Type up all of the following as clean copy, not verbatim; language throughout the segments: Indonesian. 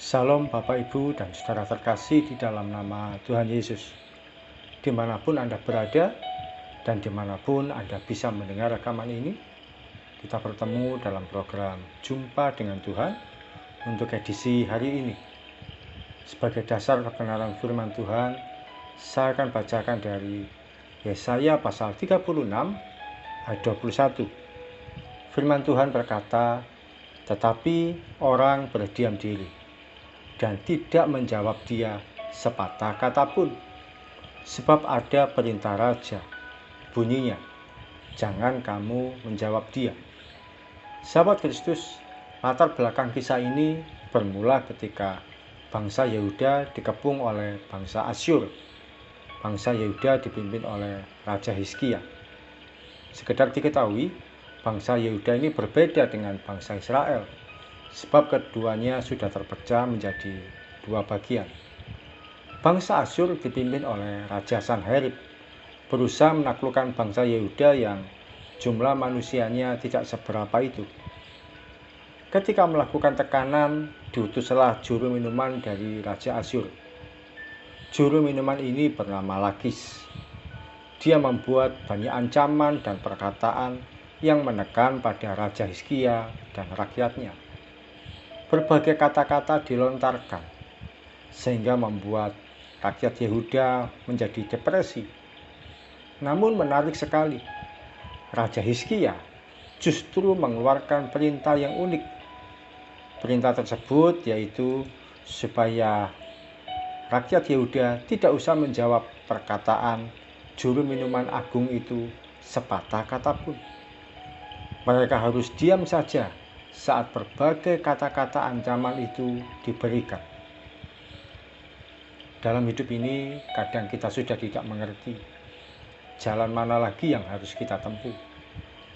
Salam Bapak Ibu dan saudara terkasih di dalam nama Tuhan Yesus. Dimanapun Anda berada dan dimanapun Anda bisa mendengar rekaman ini, kita bertemu dalam program Jumpa dengan Tuhan untuk edisi hari ini. Sebagai dasar perkenalan firman Tuhan, saya akan bacakan dari Yesaya pasal 36 ayat 21. Firman Tuhan berkata, "Tetapi orang berdiam diri dan tidak menjawab dia sepatah kata pun. Sebab ada perintah raja, bunyinya, jangan kamu menjawab dia." Sahabat Kristus, latar belakang kisah ini bermula ketika bangsa Yehuda dikepung oleh bangsa Asyur. Bangsa Yehuda dipimpin oleh Raja Hizkia. Sekedar diketahui, bangsa Yehuda ini berbeda dengan bangsa Israel, sebab keduanya sudah terpecah menjadi dua bagian. Bangsa Asyur dipimpin oleh Raja Sanherib, berusaha menaklukkan bangsa Yehuda yang jumlah manusianya tidak seberapa itu. Ketika melakukan tekanan, diutuslah juru minuman dari Raja Asyur. Juru minuman ini bernama Lakis. Dia membuat banyak ancaman dan perkataan yang menekan pada Raja Hizkia dan rakyatnya. Berbagai kata-kata dilontarkan sehingga membuat rakyat Yehuda menjadi depresi. Namun menarik sekali, Raja Hizkia justru mengeluarkan perintah yang unik. Perintah tersebut yaitu supaya rakyat Yehuda tidak usah menjawab perkataan juru minuman agung itu sepatah kata pun. Mereka harus diam saja saat berbagai kata-kata ancaman itu diberikan. Dalam hidup ini kadang kita sudah tidak mengerti jalan mana lagi yang harus kita tempuh.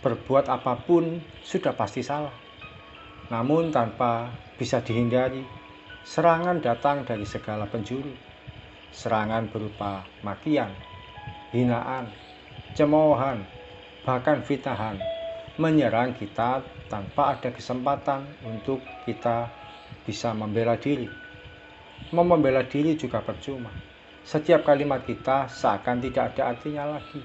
Berbuat apapun sudah pasti salah. Namun tanpa bisa dihindari, serangan datang dari segala penjuru. Serangan berupa makian, hinaan, cemoohan, bahkan fitnahan menyerang kita tanpa ada kesempatan untuk kita bisa membela diri. Mau membela diri juga percuma. Setiap kalimat kita seakan tidak ada artinya lagi.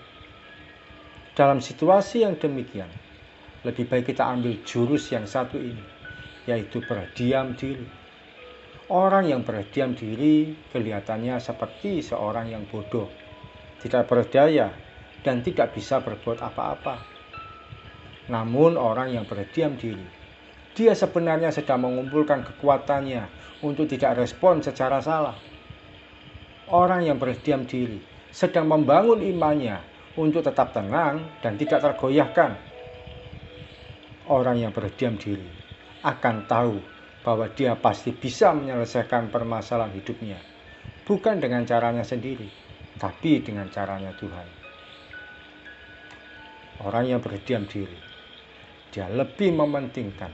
Dalam situasi yang demikian, lebih baik kita ambil jurus yang satu ini, yaitu berdiam diri. Orang yang berdiam diri kelihatannya seperti seorang yang bodoh, tidak berdaya, dan tidak bisa berbuat apa-apa. Namun orang yang berdiam diri, dia sebenarnya sedang mengumpulkan kekuatannya untuk tidak respon secara salah. Orang yang berdiam diri sedang membangun imannya untuk tetap tenang dan tidak tergoyahkan. Orang yang berdiam diri akan tahu bahwa dia pasti bisa menyelesaikan permasalahan hidupnya, bukan dengan caranya sendiri, tapi dengan caranya Tuhan. Orang yang berdiam diri, dia lebih mementingkan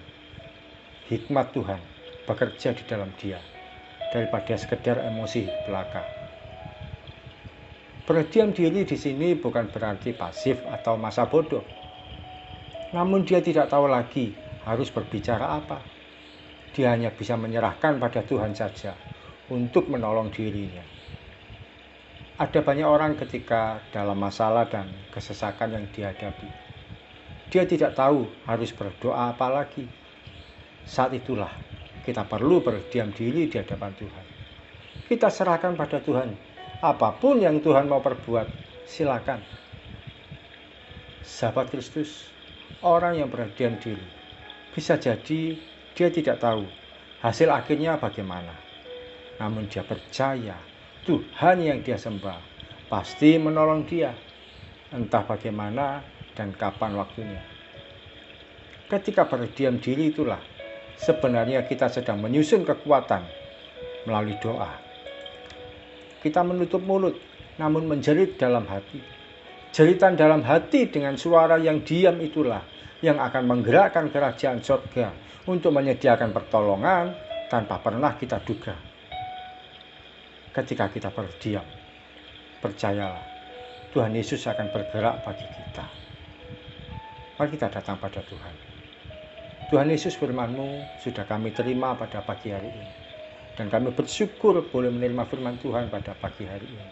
hikmat Tuhan bekerja di dalam dia daripada sekedar emosi belaka. Berdiam diri di sini bukan berarti pasif atau masa bodoh. Namun dia tidak tahu lagi harus berbicara apa. Dia hanya bisa menyerahkan pada Tuhan saja untuk menolong dirinya. Ada banyak orang ketika dalam masalah dan kesesakan yang dihadapi, dia tidak tahu harus berdoa apa lagi. Saat itulah kita perlu berdiam diri di hadapan Tuhan. Kita serahkan pada Tuhan. Apapun yang Tuhan mau perbuat, silakan. Sahabat Kristus, orang yang berdiam diri, bisa jadi dia tidak tahu hasil akhirnya bagaimana. Namun dia percaya Tuhan yang dia sembah pasti menolong dia, entah bagaimana dan kapan waktunya. Ketika berdiam diri itulah sebenarnya kita sedang menyusun kekuatan melalui doa. Kita menutup mulut namun menjerit dalam hati. Jeritan dalam hati dengan suara yang diam itulah yang akan menggerakkan kerajaan surga untuk menyediakan pertolongan tanpa pernah kita duga. Ketika kita berdiam, percayalah, Tuhan Yesus akan bergerak bagi kita. Mari kita datang pada Tuhan. Tuhan Yesus, firman-Mu sudah kami terima pada pagi hari ini. Dan kami bersyukur boleh menerima firman Tuhan pada pagi hari ini.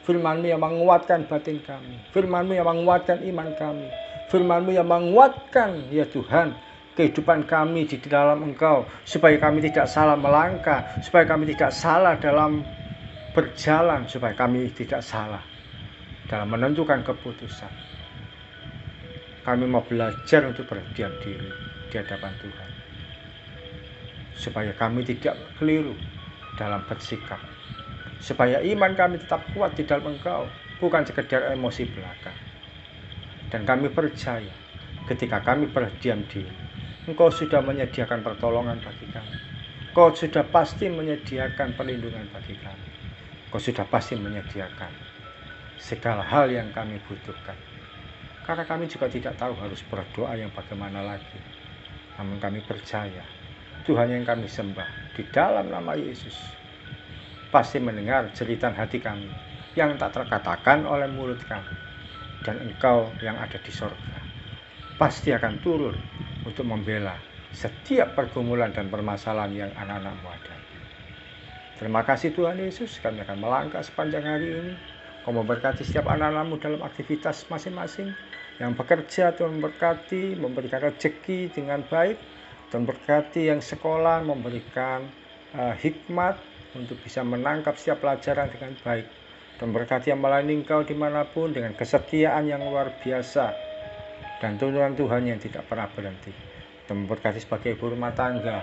Firman-Mu yang menguatkan batin kami, Firman-Mu yang menguatkan iman kami, Firman-Mu yang menguatkan ya Tuhan kehidupan kami di dalam Engkau, supaya kami tidak salah melangkah, supaya kami tidak salah dalam berjalan, supaya kami tidak salah dalam menentukan keputusan. Kami mau belajar untuk berdiam diri di hadapan Tuhan, supaya kami tidak keliru dalam bersikap, supaya iman kami tetap kuat di dalam Engkau, bukan sekedar emosi belaka. Dan kami percaya ketika kami berdiam diri, Engkau sudah menyediakan pertolongan bagi kami. Engkau sudah pasti menyediakan perlindungan bagi kami. Engkau sudah pasti menyediakan segala hal yang kami butuhkan. Karena kami juga tidak tahu harus berdoa yang bagaimana lagi. Namun kami percaya Tuhan yang kami sembah di dalam nama Yesus pasti mendengar jeritan hati kami yang tak terkatakan oleh mulut kami. Dan Engkau yang ada di sorga pasti akan turun untuk membela setiap pergumulan dan permasalahan yang anak-anak-Mu hadapi. Terima kasih Tuhan Yesus, kami akan melangkah sepanjang hari ini. Kau memberkati setiap anak-anak-Mu dalam aktivitas masing-masing. Yang bekerja, Tuhan memberkati, memberikan rezeki dengan baik. Tuhan berkati yang sekolah, memberikan hikmat untuk bisa menangkap setiap pelajaran dengan baik. Dan berkati yang melayani Engkau dimanapun dengan kesetiaan yang luar biasa dan tuntunan Tuhan yang tidak pernah berhenti. Dan memberkati sebagai ibu rumah tangga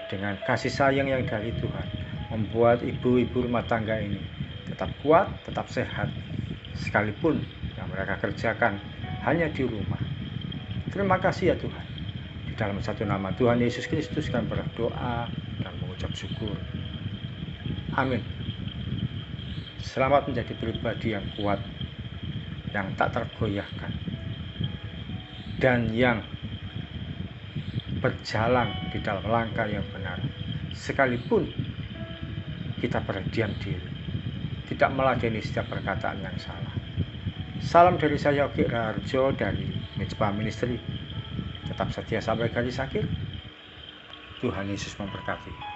dengan kasih sayang yang dari Tuhan, membuat ibu-ibu rumah tangga ini tetap kuat, tetap sehat, sekalipun yang mereka kerjakan hanya di rumah. Terima kasih ya Tuhan. Di dalam satu nama Tuhan Yesus Kristus kami berdoa dan mengucap syukur. Amin. Selamat menjadi pribadi yang kuat, yang tak tergoyahkan, dan yang berjalan di dalam langkah yang benar, sekalipun kita berdiam diri, tidak meladeni setiap perkataan yang salah. Salam dari saya Yogi Raharjo dari Mezbah Ministry. Tetap setia sampai garis akhir. Tuhan Yesus memberkati.